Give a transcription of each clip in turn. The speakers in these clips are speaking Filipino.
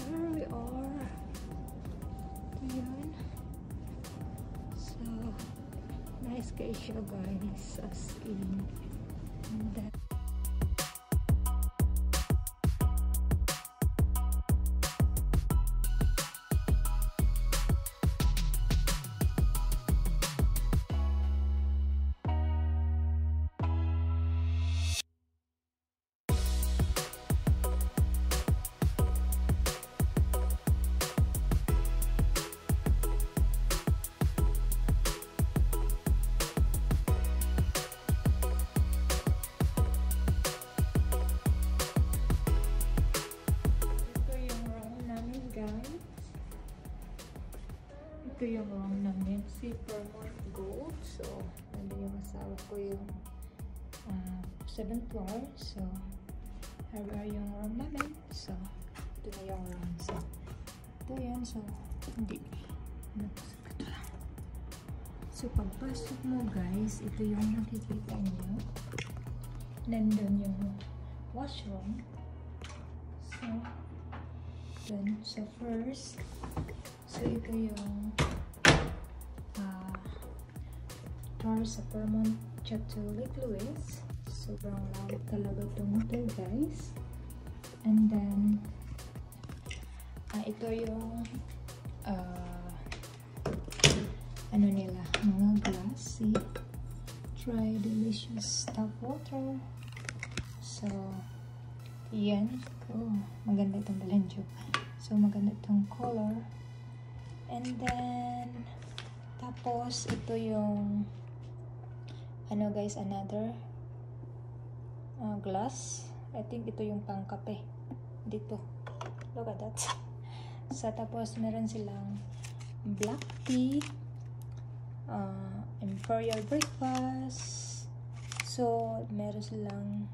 here we are. Ayan. So, nice kayo siya guys. As in. And then, ito yung room namin, si Fairmont Gold. So, nandun yung asawa ko yung 7th floor. So, here yung room namin. So, ito na yung room. So, ito yan. So, hindi. Ito lang. So, pagpasok mo guys, ito yung nakikita nyo. Nandun yung washroom. So, dun. So, first, so, ito yung door sa Fairmont to Lake Louise. Sobrang lawak talaga itong hotel guys. And then, ito yung ano nila, mga glass. See? Try delicious tap water. So, yan. Oh, maganda itong balanjo. So, maganda itong color. And then, tapos, ito yung ano guys, another glass. I think ito yung pangkape. Dito. Look at that. So, tapos, meron silang black tea, imperial breakfast. So, meron silang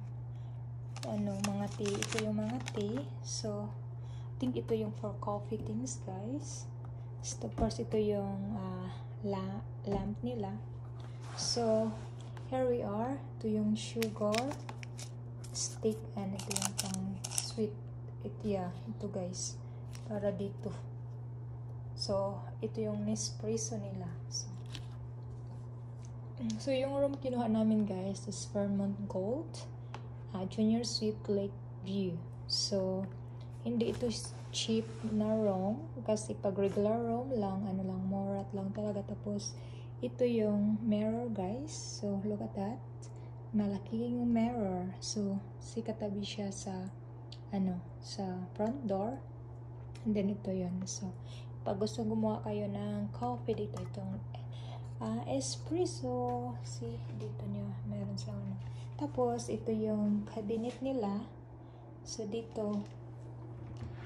ano, mga tea. Ito yung mga tea. So, I think ito yung for coffee things guys. So, first, ito yung lamp nila. So, here we are. Ito yung sugar stick and ito yung pang sweet. Ito guys. Para dito. So, ito yung Nespresso nila. So yung room kinuha namin guys is Fairmont Gold. Junior Suite Lake View. So, hindi ito cheap na room. Kasi pag regular room lang, ano lang, morat lang talaga. Tapos, ito yung mirror guys. So, look at that. Malaking mirror. So, katabi siya sa ano, sa front door. And then, ito yun. So, pag gusto gumawa kayo ng coffee dito, itong espresso. See, dito nyo, meron sa ano. Tapos, ito yung cabinet nila. So, dito,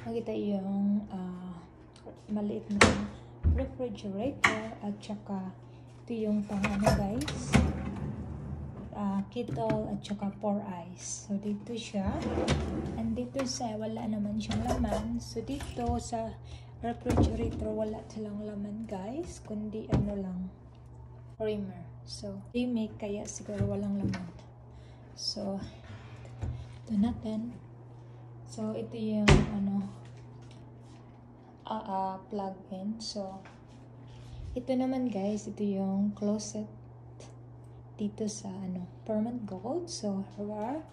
makita yung maliit na refrigerator at saka ito yung pang ano guys, kettle at saka pour ice. So, dito siya. And dito sa, wala naman siyang laman. So, dito sa refrigerator, wala silang laman guys. Kundi ano lang, creamer. So, creamy, kaya siguro walang laman. So, ito natin. So, ito yung ano, plug in. So, ito naman guys, ito yung closet dito sa ano, Fairmont Gold. So, here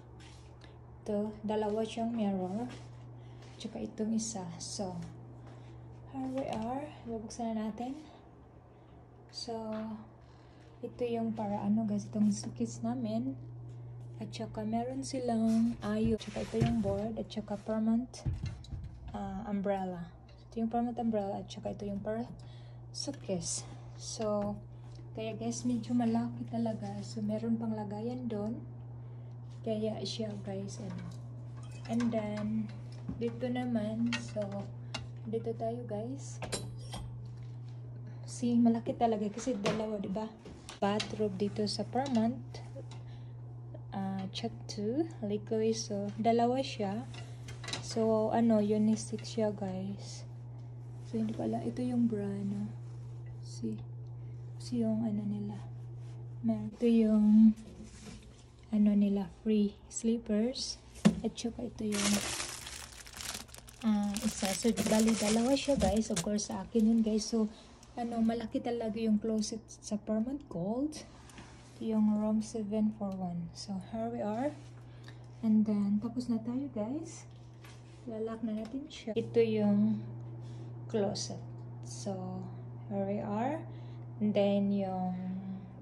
ito, dalawa siyang mirror. Tsaka itong isa. So, here we are. Bubuksan na natin. So, ito yung para ano guys, itong suitcase namin. At saka meron silang ayo. Tsaka ito yung board. At saka Fairmont umbrella. Ito yung Fairmont umbrella. At saka ito yung para suitcase. So, kaya guys, medyo malaki talaga. So, meron pang lagayan doon. Kaya siya guys, ano. And then, dito naman, so, dito tayo guys. See, malaki talaga kasi dalawa, diba? Bathroom dito sa Fairmont. Chat 2, Lake Louise. So, dalawa siya. So, ano, unisex siya guys. So, hindi pala, ito yung bra, no? See yung ano nila. Ito yung ano nila, free sleepers. At saka ito yung isa. So, bali, dalawa siya, guys. Of course, sa akin yun, guys. So, malaki talaga yung closet sa Permanent Gold. Yung room 741. So, here we are. And then, tapos na tayo, guys. Lalak na natin siya. Ito yung closet. So, here we are. And then, yung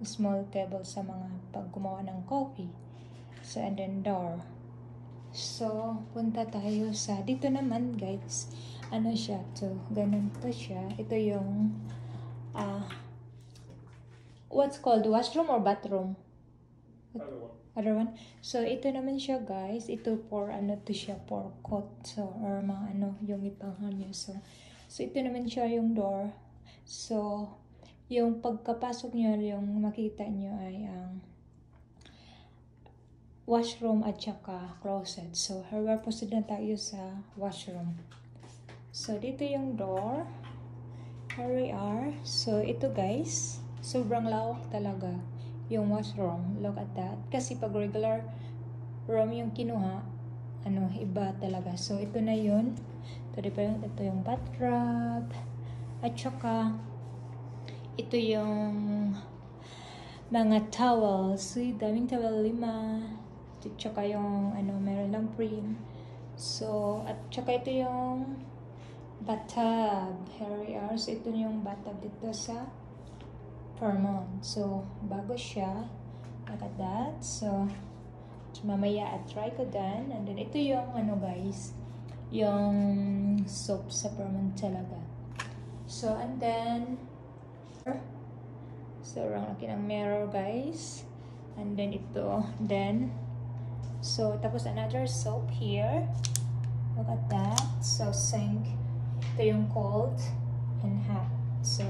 small table sa mga pag gumawa ng coffee. So, and then door. So, punta tayo sa, dito naman guys, ano siya to, ganun to siya. Ito yung, what's called, washroom or bathroom? Other one. So, ito naman siya guys, ito for, ano to siya, for coat, so, or mga ano, yung ipangan niya. So, ito naman siya yung door. So, yung pagkapasok niyo, yung makita niyo ay ang washroom at saka closet. So, here proceed na tayo sa washroom. So, dito yung door. Here we are. So, ito guys, sobrang lawak talaga yung washroom. Look at that. Kasi pag regular room yung kinuha, iba talaga. So, ito na yun. Ito yung bathtub. At saka, ito yung mga towels. So, daming towel, 5. Tsaka yung, meron lang prim. So, at tsaka ito yung bathtub. Here we are. So, ito yung bathtub dito sa Fairmont. So, bago siya. Look at that. So, mamaya at try ko dan. And then, ito yung, guys, yung soap sa Fairmont talaga. So, and then, so, ang laki ng mirror, guys. And then, ito. Then, so, tapos another soap here. Look at that. So, sink. Ito yung cold and hot. So,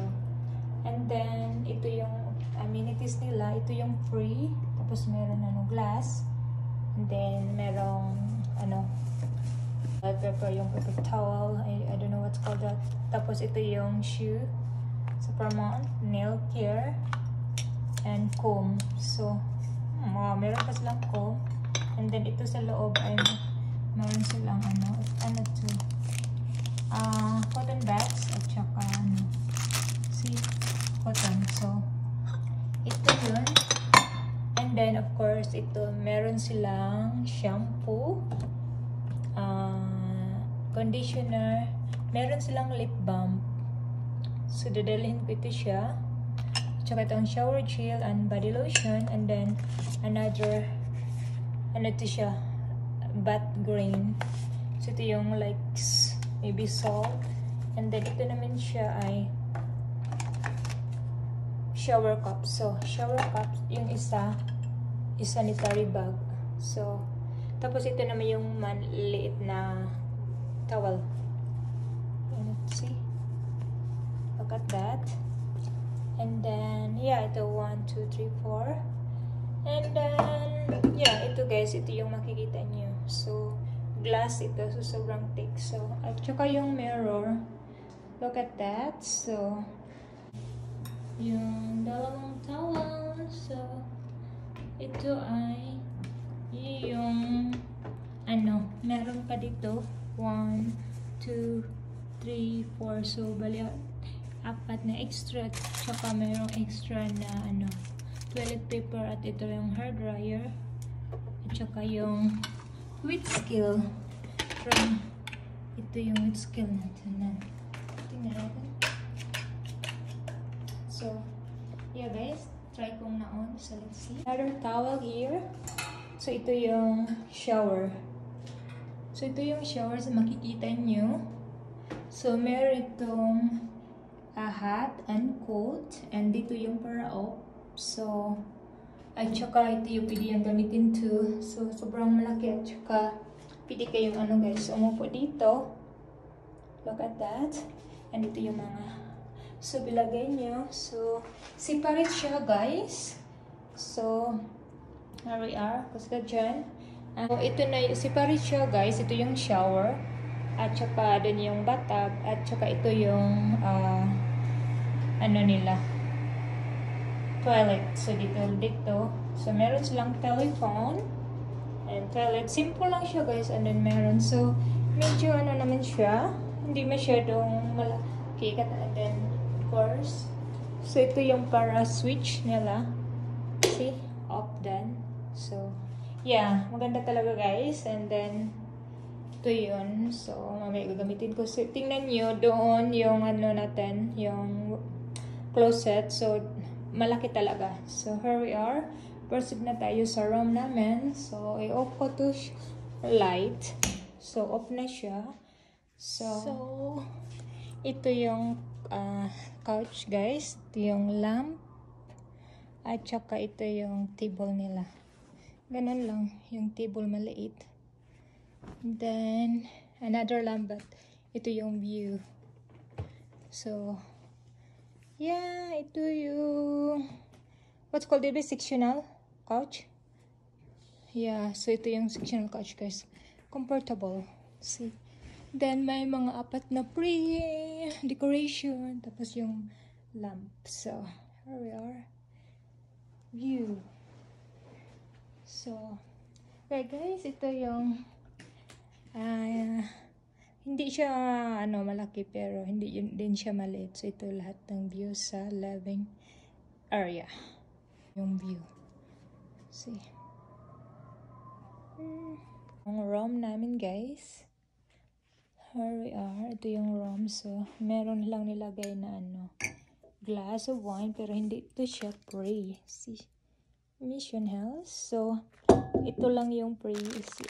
and then, ito yung amenities nila. Ito yung free. Tapos, meron glass. And then, merong, yung paper towel. I don't know what's called that. Tapos, ito yung shoe. So, Fairmont. Nail care. And comb. So, meron pa silang comb. And then, ito sa loob ay meron silang cotton bags at saka see, cotton. So, ito yun. And then, of course, ito, meron silang shampoo, conditioner, meron silang lip balm. So, dadalhin ko ito siya. At saka itong shower gel and body lotion. And then, another ito siya, bath grain. So, ito yung like, maybe salt. And then, ito naman siya ay shower cup. So, shower cup, yung isa sanitary bag. So, tapos ito naman yung maliit na towel. Let's see. Look at that. And then, yeah, ito 1, 2, 3, 4. And then, yeah, ito guys, ito yung makikita nyo. So, glass ito. So, sobrang thick. So, at saka yung mirror. Look at that. So, yung dalawang towel. So, ito ay yung meron pa dito. 1, 2, 3, 4. So, bali, 4 na extra. Tsaka merong extra na toilet paper at ito yung hair dryer at saka yung wet skill from ito yung wet skill natin. Tingnan natin. So, yeah guys, try kong na-on. So, let's see. Another towel here. So, ito yung shower. So, ito yung shower sa makikita nyo. So, meron itong hot and cold and dito yung para off. So, at saka ito yung pwede yung gamitin to. So, sobrang malaki at saka pwede kayong guys, umupo dito. Look at that. And ito yung mga so, bilagay nyo. So, separate siya guys. So, here we are. Kasi dyan. So, ito na yung separate siya guys. Ito yung shower. At saka dun yung bathtub. At saka ito yung nila toilet. So, dito. So, meron silang telephone and toilet. Simple lang siya, guys. And then, meron. So, medyo ano naman siya, hindi masyadong malaki. And then, of course, so ito yung para switch nila. See? Off, done. So, yeah, maganda talaga guys. And then, ito yun. So, mamaya gagamitin ko. So, tingnan nyo doon yung ano natin, yung closet. So, malaki talaga. So, here we are. Proceed na tayo sa room namin. So, i-off ko to light. So, off na siya. So ito yung couch guys. Ito yung lamp. At saka ito yung table nila. Ganun lang. Yung table maliit. Then, another lamp. But ito yung view. So, yeah. Ito yung what's called it? Sectional couch. Yeah. So, ito yung sectional couch guys. Comfortable. See? Then, may mga apat na pre-decoration. Tapos yung lamp. So, here we are. View. So, okay guys, ito yung hindi siya malaki pero hindi din siya maliit. So, ito lahat ng view sa living area. Yung view. See? Ang room namin guys. Here we are. Ito yung room. So, meron lang nilagay na glass of wine. Pero hindi ito siya pre. See? Mission house. So, ito lang yung pre.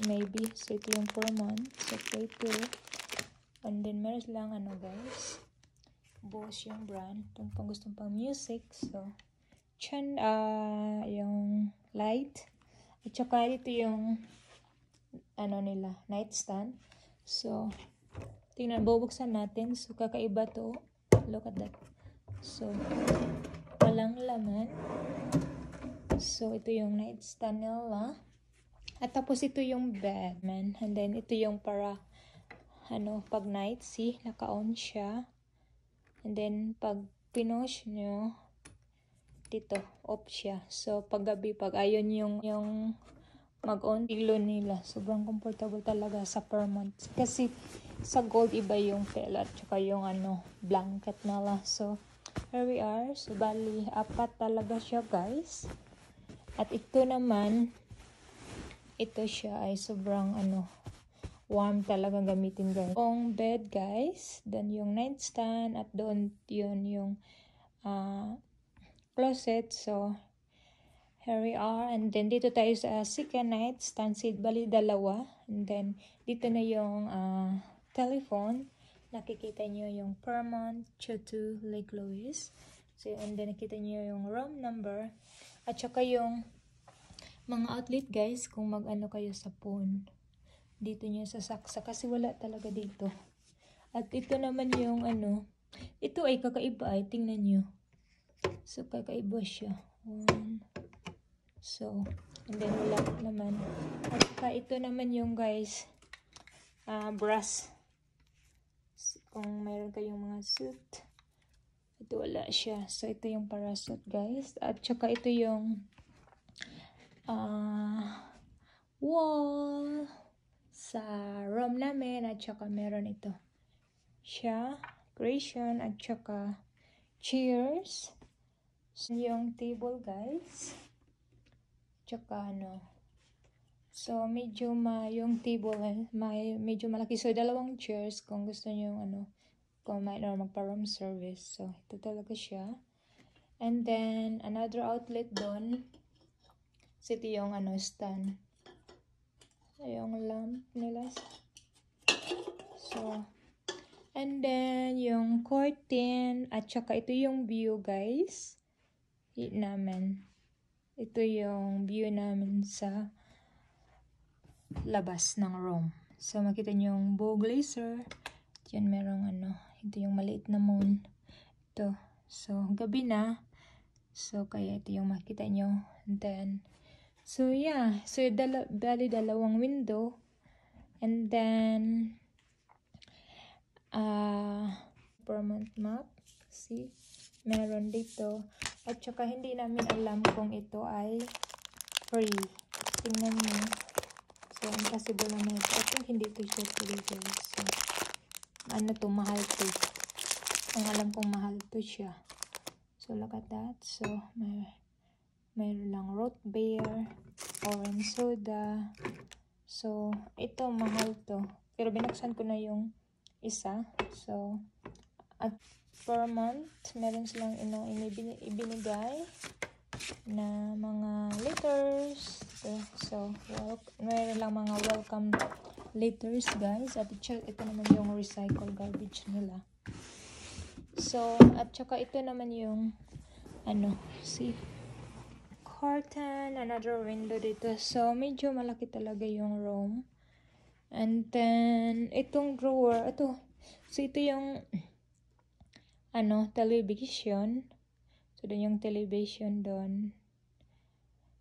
Maybe. So, ito yung per month. So, play 2. And then, meron lang guys. Boss yung brand. Itong gustong pang music. So, yung light. At saka ito yung nila. Nightstand. So, tingnan, bubuksan natin. So, kakaiba to. Look at that. So, walang laman. So, ito yung nightstand nila. At tapos, ito yung bed, man. And then, ito yung para, pag night, see, naka-on siya. And then, pag pinush nyo, dito, off siya. So, pag gabi, pag ayon yung mag-on, ilo nila. Sobrang comfortable talaga sa per month. Kasi, sa gold, iba yung pellet, tsaka yung blanket nila. So, here we are. So, bali, 4 talaga siya, guys. At ito naman, ito siya ay sobrang, warm talaga gamitin, guys. Yung bed, guys. Then, yung nightstand. At doon, yun, yung, closet. So, here we are. And then, dito tayo sa second nightstand. Bali, 2. And then, dito na yung, telephone. Nakikita nyo yung per month, to Lake Louise. So, and then nakita nyo yung room number. At saka yung mga outlet guys, kung kayo sa phone. Dito nyo sasaksa kasi wala talaga dito. At ito naman yung ito ay kakaiba ay, tingnan nyo. So, kakaiba siya. 1. So, and then wala naman. At saka ito naman yung guys, brass. Kung mayroon kayong mga suit, ito wala siya. So, ito yung parasuit, guys. At saka ito yung wall sa room namin. At saka meron ito siya, creation, at saka chairs. So, yung table, guys. Tsaka so, medyo yung table, medyo malaki. So, 2 chairs kung gusto nyo kung may magpa-room service. So, ito talaga siya. And then, another outlet doon. So, ito yung stand. Yung lamp nila. So, and then, yung curtain. At saka, ito yung view, guys. Namin. Ito yung view namin sa labas ng room. So, makita nyo yung bow glazer. Yan, merong ito yung maliit na moon. Ito. So, gabi na. So, kaya ito yung makita nyo. And then, so, yeah. So, bali 2 window. And then, per month map. See? Meron dito. At saka, hindi namin alam kung ito ay free. Tingnan nyo. So, impossible naman ito. I think hindi ito siya free, guys. So, ano to, mahal to. Ang alam kong mahal to siya. So, look at that. So, mayroon lang root beer, orange soda. So, ito, mahal to. Pero binuksan ko na yung isa. So, at per month, meron silang ibinigay na mga liters. So, mayroon lang mga welcome liters, guys. At ito naman yung recycle garbage nila. So, at saka ito naman yung see, curtain, another window dito. So, medyo malaki talaga yung room. And then, itong drawer, ito. So, ito yung television. So, doon yung television doon.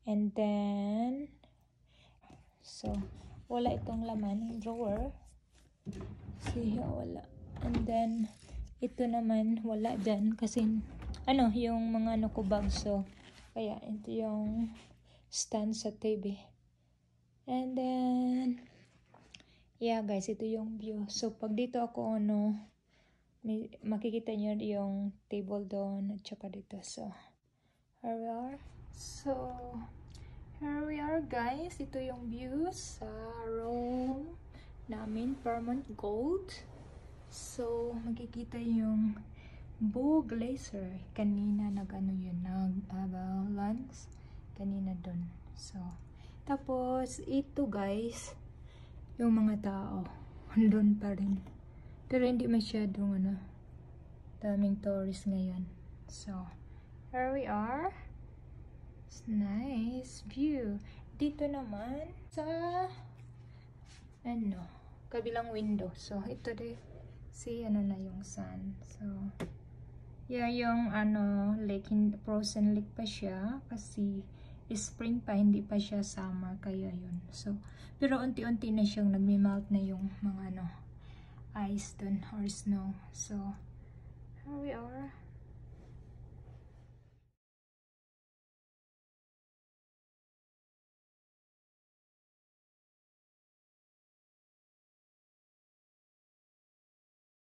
And then, so, wala itong laman, drawer. See, wala. And then, ito naman, wala dyan. Kasi, yung mga ko bag. So, kaya, ito yung stand sa TV. And then, yeah, guys, ito yung view. So, pag dito ako, makikita nyo yung table doon at saka dito. So, here we are. So, here we are, guys. Ito yung view sa room namin, Paramount Gold. So, makikita yung Boo Glacier. Kanina nag-balance. Kanina doon. So, tapos, ito, guys, yung mga tao. Doon pa rin. Pero hindi masyadong daming tourists ngayon. So, here we are. It's nice view. Dito naman sa kabilang window. So, ito din. See, na yung sun. So, yeah, yung lake, frozen lake pa siya. Kasi, spring pa, hindi pa siya summer. Kaya yun. So, pero unti-unti na siyang nagmi-melt na yung mga ice dun or snow. So, here we are.